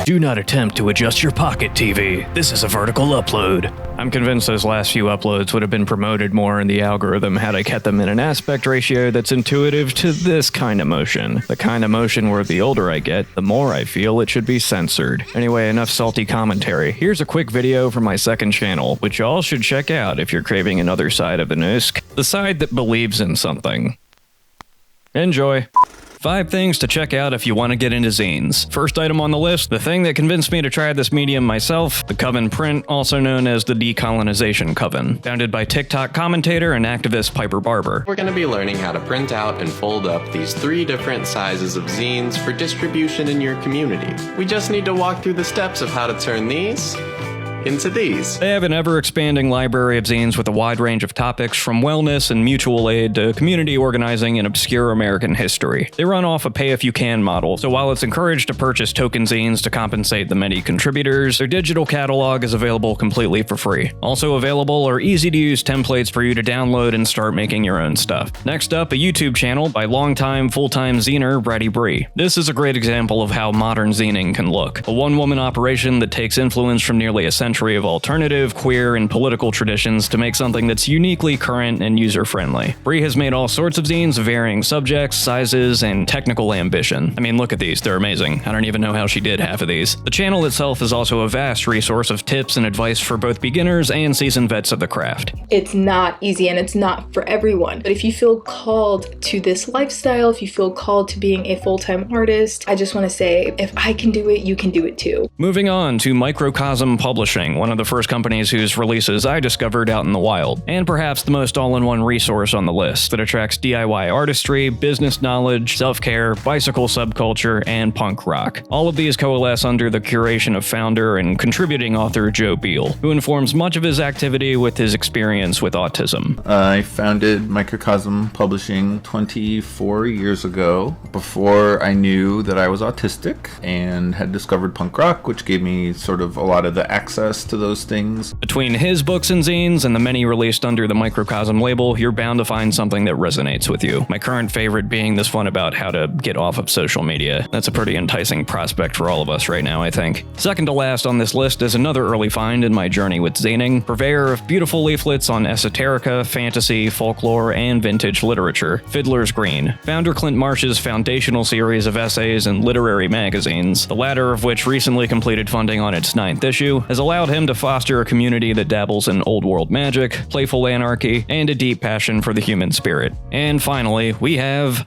Do not attempt to adjust your pocket TV. This is a vertical upload. I'm convinced those last few uploads would have been promoted more in the algorithm had I kept them in an aspect ratio that's intuitive to this kind of motion. The kind of motion where the older I get, the more I feel it should be censored. Anyway, enough salty commentary. Here's a quick video from my second channel, which y'all should check out if you're craving another side of the Lanooski. The side that believes in something. Enjoy. 5 things to check out if you want to get into zines. First item on the list, the thing that convinced me to try this medium myself, the Coven print, also known as the Decolonization Coven, founded by TikTok commentator and activist Piper Barber. We're going to be learning how to print out and fold up these 3 different sizes of zines for distribution in your community. We just need to walk through the steps of how to turn these into these. They have an ever-expanding library of zines with a wide range of topics from wellness and mutual aid to community organizing and obscure American history. They run off a pay-if-you-can model, so while it's encouraged to purchase token zines to compensate the many contributors, their digital catalog is available completely for free. Also available are easy-to-use templates for you to download and start making your own stuff. Next up, a YouTube channel by longtime full-time ziner Braddy Bree. This is a great example of how modern zining can look. A one-woman operation that takes influence from nearly a century of alternative, queer, and political traditions to make something that's uniquely current and user-friendly. Bree has made all sorts of zines of varying subjects, sizes, and technical ambition. I mean, look at these, they're amazing. I don't even know how she did half of these. The channel itself is also a vast resource of tips and advice for both beginners and seasoned vets of the craft. It's not easy and it's not for everyone, but if you feel called to this lifestyle, if you feel called to being a full-time artist, I just want to say, if I can do it, you can do it too. Moving on to Microcosm Publishing, one of the first companies whose releases I discovered out in the wild, and perhaps the most all-in-one resource on the list that attracts DIY artistry, business knowledge, self-care, bicycle subculture, and punk rock. All of these coalesce under the curation of founder and contributing author Joe Beal, who informs much of his activity with his experience with autism. I founded Microcosm Publishing 24 years ago, before I knew that I was autistic, and had discovered punk rock, which gave me sort of a lot of the access to those things. Between his books and zines and the many released under the Microcosm label, you're bound to find something that resonates with you. My current favorite being this one about how to get off of social media. That's a pretty enticing prospect for all of us right now, I think. Second to last on this list is another early find in my journey with zining, purveyor of beautiful leaflets on esoterica, fantasy, folklore, and vintage literature, Fiddler's Green. Founder Clint Marsh's foundational series of essays and literary magazines, the latter of which recently completed funding on its 9th issue, has allowed him to foster a community that dabbles in old world magic, playful anarchy, and a deep passion for the human spirit. And finally, we have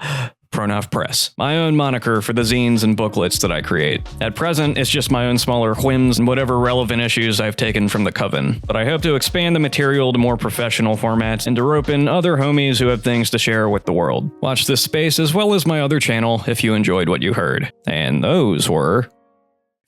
PRONOV Press, my own moniker for the zines and booklets that I create. At present, it's just my own smaller whims and whatever relevant issues I've taken from the Coven, but I hope to expand the material to more professional formats and to rope in other homies who have things to share with the world. Watch this space as well as my other channel if you enjoyed what you heard. And those were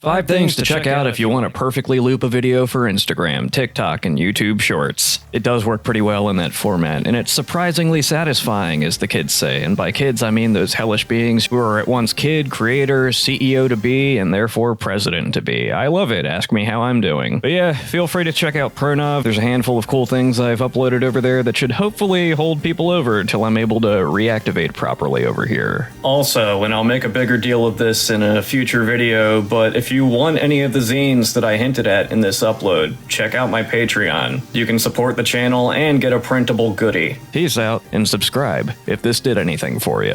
5 things to check out if you want to perfectly loop a video for Instagram, TikTok, and YouTube Shorts. It does work pretty well in that format, and it's surprisingly satisfying, as the kids say. And by kids, I mean those hellish beings who are at once kid, creator, CEO to be, and therefore president to be. I love it. Ask me how I'm doing. But yeah, feel free to check out PRONOV. There's a handful of cool things I've uploaded over there that should hopefully hold people over until I'm able to reactivate properly over here. Also, and I'll make a bigger deal of this in a future video, but if you want any of the zines that I hinted at in this upload, check out my Patreon. You can support the channel and get a printable goodie. Peace out and subscribe if this did anything for you.